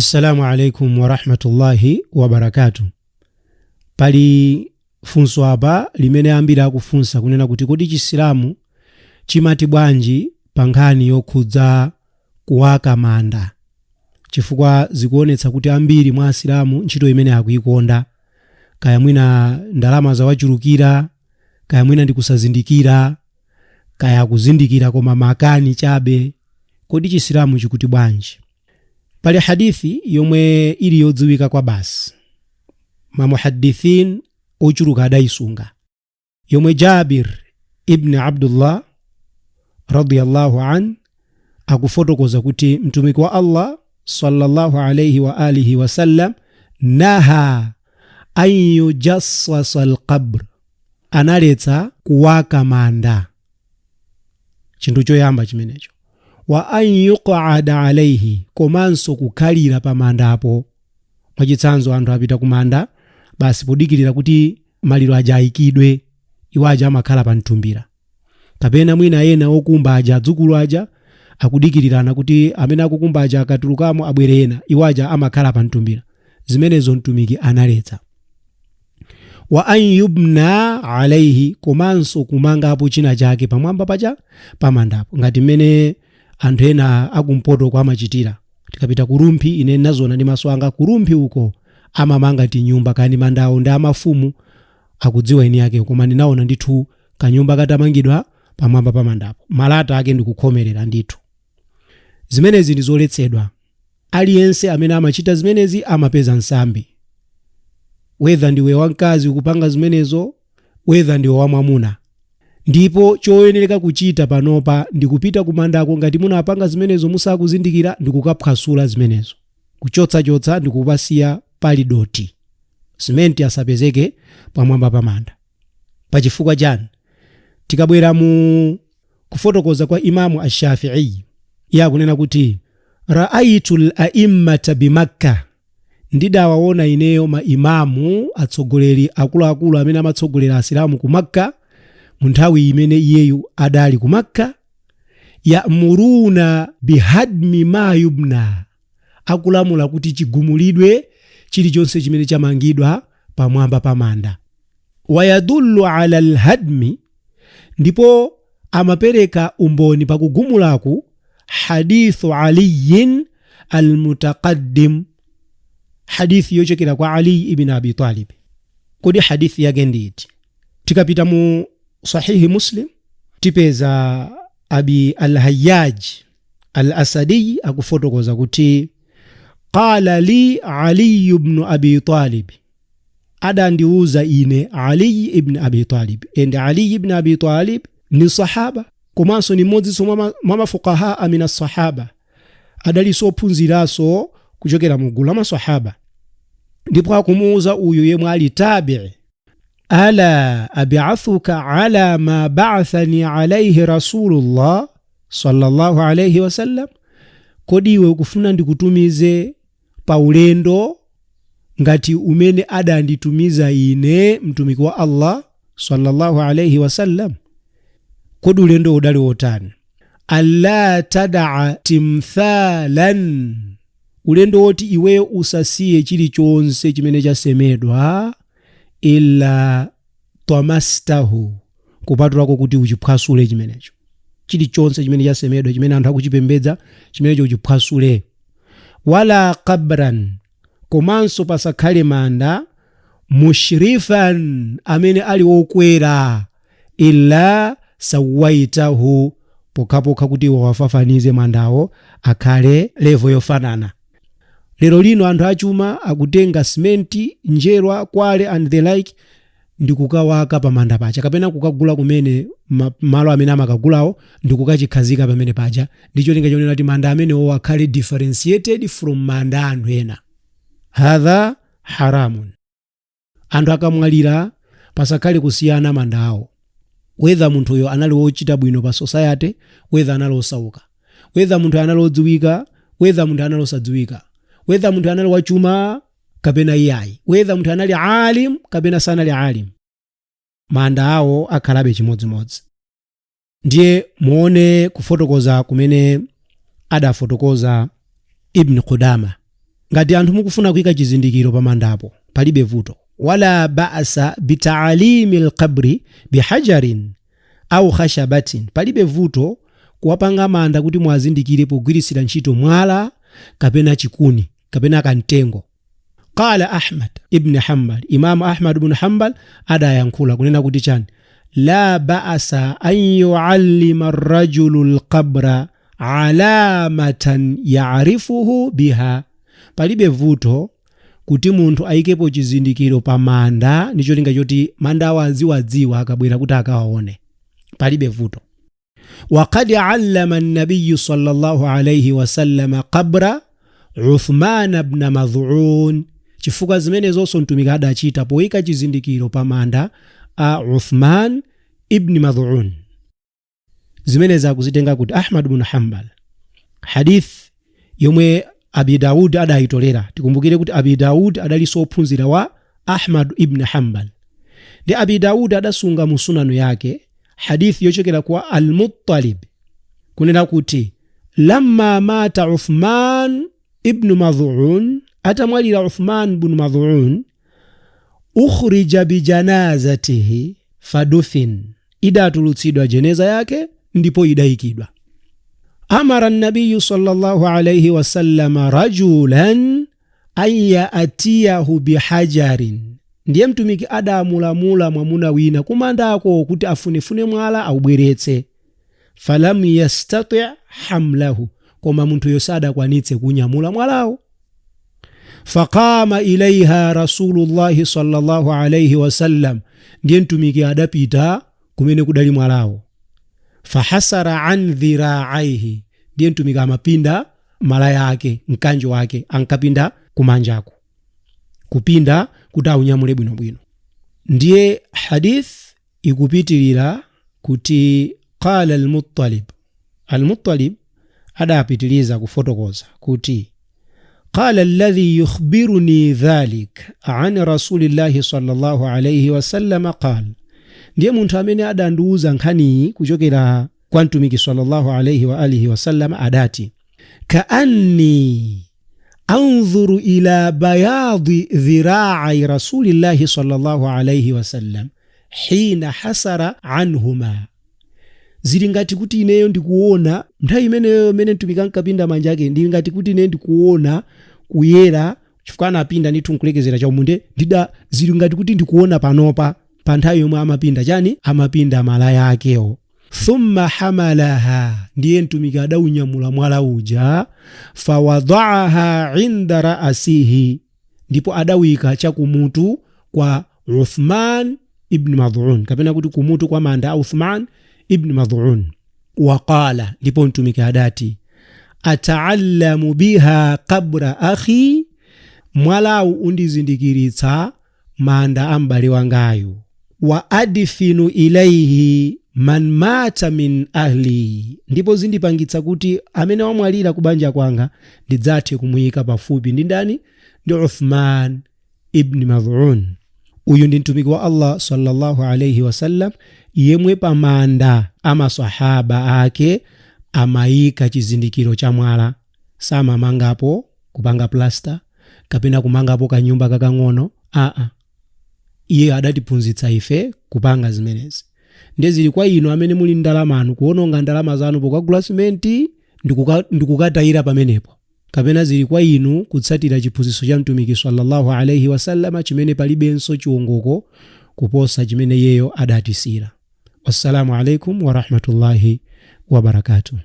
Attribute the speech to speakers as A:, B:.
A: Assalamu alaikum wa rahmatullahi wa barakatuh. Pali funso apa limene ambira kufunsa kunena kuti kodi chisilamu chimati bwanji pa nkhani yokhudza kuwaka manda, chifukwa zikuonetsa kuti ambiri mwa asilamu ntchito imene akuikonda, kaya mwina ndalama zawachulukira, kaya mwina ndi kusazindikira, kaya kuzindikira koma makani chabe. Kodi chisilamu chikuti bwanji? Pali hadithi yomwe ili yodziwika kwa basi, mamuhadithin ochuluka adaisunga, yomwe Jabir ibn Abdullah radiyallahu an akufotokoza kuti mtumiki wa Allah sallallahu alayhi wa alihi wa sallam naha an yujassasa alqabr, analetsa kuwaka manda, chinthu choyamba chimenecho. Wa an yuqa'ada alayhi, komanso kukhalira pa manda apo. Mwachitsanzo anthu apita kumanda basi podikirira kuti maliro aja ayikidwe, iwo aja amakhala pa mtumbira, kapena mwina ena okumba aja adzukulu aja akudikirirana kuti amene akukumba aja akatulukamo abwere ena, iwo aja amakhala pa mtumbira. Zimenezo mtumiki analetsa. Wa an yubna alayhi, komanso kumanga apo china chake pamwamba paja pamandapo, ngati mmene anthu ena akumpoto kwa amachitira. Tikapita kurumphi, ine nazona ndi maso anga kurumphi uko amamanga tinyumba kani mandawo ndi amafumu akudziwa eni yake, koma ndinaona ndithu kanyumba katamangidwa pamwamba pamandapo, malata ake ndikukhomerera ndithu. Zimenezi ndi zoletsedwa. Aliyense amene amachita zimenezi amapeza nsambi, whether ndiwe wamkazi ukupanga zimenezo, whether ndiwe wamwamuna. Ndipo choyenereka kuchita panopa ndikupita kumandako, ngati munapanga zimenezo musakuzindikira, ndikukaphwasula zimenezo, kuchotsa ndikupasiya pali doti, simenti asapezeke pamwamba pamanda. Pachifukwa chani? Tikabwera mu kufotokoza kwa Imamu Ash-Shafi'i, yakunena kuti ra'aytul a'immata bi Makkah, ndidawaona ineyo maimamu atsogoleri akuluakulu amene amatsogolera asilamu ku Makkah mu nthawi imene iyeyu adali ku Makkah, ya'muruna bihadmi ma yubna, akulamula kuti chigumulidwe chilichonse chimene chamangidwa pamwamba pamanda. Wayadullu ala alhadmi, ndipo amapereka umboni pakugumulaku hadithu aliyin almutaqaddim, hadithi yochokera kwa Ali ibn Abi Talib. Kodi hadithi yake nditi? Tikapita mu sahihi Muslim tipeza Abi al-Hayyaj al-Asadi akufotokoza kuti qala li Ali ibn Abi Talib, adandiuza ine Ali ibn Abi Talib. And Ali ibn Abi Talib ni sahaba, komanso ni mmodzi mwa mafuqaha amina sahaba, adaliso ophunziraso kuchokera mu gulu la masahaba. Ndipo akumuuza uyu yemwe ali tabi'i, ala abi'athuka ala ma ba'athani alayhi rasulullah sallallahu alayhi wasallam, kodi iwe ukufuna ndikutumize pa ulendo ngati umene adanditumiza ine mtumiki wa Allah sallallahu alayhi wasallam? Kodi ulendo udali wotani? Alla tad'a timthalan, ulendo woti iwe usasiye chilichonse chimene chasemedwa illa tamastahu, kupatulako kuti uchiphwasule chimenecho. Chilichonse chimene chasemedwa, chimene anthu akuchipembedza, chimenecho uchiphwasule. Wala qabran, komanso pasakhale manda mushrifan, amene ali wokwera, illa sawaitahu, pokapoka kuti wawafafanize mandawo akhale levo yofanana. Lero lino anthu achuma akutenga simenti, njerwa, kwale and the like, ndikukawaka pamanda pacha, kapena kukagula kumene malo amene amakagulawo ndikukachikhazika pamene paja. Ndicho linga chonena kuti manda amene wo akhale differentiated from manda anthu ena. Hadha haramun. Anthu akamwalira pasakhale kusiyana manda awo, whether munthu uyo anali wochita bwino pa society, whether anali osauka, whether munthu anali odziwika, whether munthu anali osadziwika, whether munthu anali wachuma kapena iyayi, whether munthu anali alim kapena sanali alim, manda awo akhalabe chimodzimodzi. Ndiye muone kufotokoza kumene adafotokoza Ibn Qudama ngati anthu mukufuna kuyika chizindikiro pamandapo palibe vuto. Wala ba'sa bita'alimi alqabri bihajarin au khashabatin, palibe vuto kuwapanga manda kuti mwazindikire pogwirisira ntchito mwala kapena chikuni kapena kantengo. Qala Ahmad ibn Hanbal, Imam Ahmad ibn Hanbal adayankhula kunena kuti chani, la ba'sa an yu'allima ar-rajulu al-qabra alamatan ya'rifuhu biha, palibe vuto kuti munthu ayikepo chizindikiro pa manda ndicho linga choti manda awadziwadziwa akabwera kuti akawaone, palibe vuto. Wa qad 'allama an-nabiy sallallahu alayhi wa sallam qabra Uthman ibn Mad'un, chifukwa zimene zonso mtumiki adachita poyika chizindikiro pa manda a Uthman ibn Mad'un. Zimene zakuzitenga kuti Ahmad ibn Hanbal, hadith yomwe Abi Daud adayitolera. Tikumbukire kuti Abi Daud adaliso ophunzira wa Ahmad ibn Hanbal. Ndi Abi Daud adasunga mu sunanu yake hadith yochokera kwa Al-Muttalib kunena kuti lamma mata Uthman ibn Mad'un, atamwalira Uthman ibn Mad'un, ukhrija bi janazatihi fadufin, idatulutsidwa jeneza yake ndipo idayikidwa. Amara an-nabiy sallallahu alayhi wa sallam rajulan an ya'tiyahu bihajarin, ndiye mtumiki adamulamula mwamuna wina kumandako kuti afunefune mwala aubweretse. Falam yastati' hamlahu, koma munthu yosada kwanitse kunyamula mwalawo. Faqama ilaiha Rasulullah sallallahu alayhi wa sallam, ndiye mtumiki adapita kumene kudali mwalawo. Fahasara an dhira'aihi, ndiye mtumiki amapinda mala yake, mkanjo wake ankapinda kumanjako, kupinda kuti aunyamule bwinobwino. Ndiye hadith ikupitilira kuti qala al-Muttalib adapitiliza kufotokoza kuti qala alladhi yukhbiruni dhalik an rasulillahi sallallahu alayhi wa sallam qala, ndiye munthu amene adanduuza nkhani kuchokera kwa mtumiki sallallahu alayhi wa alihi wa sallam adati, kaanni anzuru ila bayadi dhira'i rasulillahi sallallahu alayhi wa sallam hina hasara anhuma, zili ngati kuti ineyo ndikuona nthawi imeneyo mene mtumiki ankapinda manja yake, ndili ngati kuti ineyo ndikuona kuyera chifukwa anapinda ndithu nkulekezera chaumunde, zili ngati kuti ndikuona panopa pa nthawi yomwe amapinda chani, amapinda mala yakewo. Thumma hamalaha, ndiye mtumiki adaunyamula mwala uja, fawadaaha inda ra'asihi, ndipo adawika chakumutu kwa Uthman ibn Mad'un, kapena kuti kumutu kwa manda a Uthman ibn Mad'un. Waqala, ndipo mtumiki adati, ata'allamu biha qabra akhi, mwalawu undizindikiritsa manda ambale wangayo. Wa adfinu ilayhi man mata min ahli, ndipo zindipangitsa kuti amene wamwalira kubanja kwanga ndidzathe kumuyika pafupi ndi ndani, ndi Uthman ibn Mad'un. Uyu ndi mtumiki wa Allah sallallahu alayhi wasallam yemwe pamanda amasahaba ake amayika chizindikiro cha mwala, samamangapo kupanga plasta kapena kumangapo kanyumba kakang'ono. Iye adatiphunzitsa ife kupanga zimenezi. Ndiye zili kwa inu amene muli ndalamanu kuononga ndalama zanu pokagula simenti ndikukatayira pamenepo, kapena zili kwa inu kutsatira chiphunzitso cha mtumiki sallallahu alayhi wasallam chimene palibenso chiwongoko kuposa chimene yeyo adatisira. Wassalamu alaikum wa rahmatullahi wa barakatuh.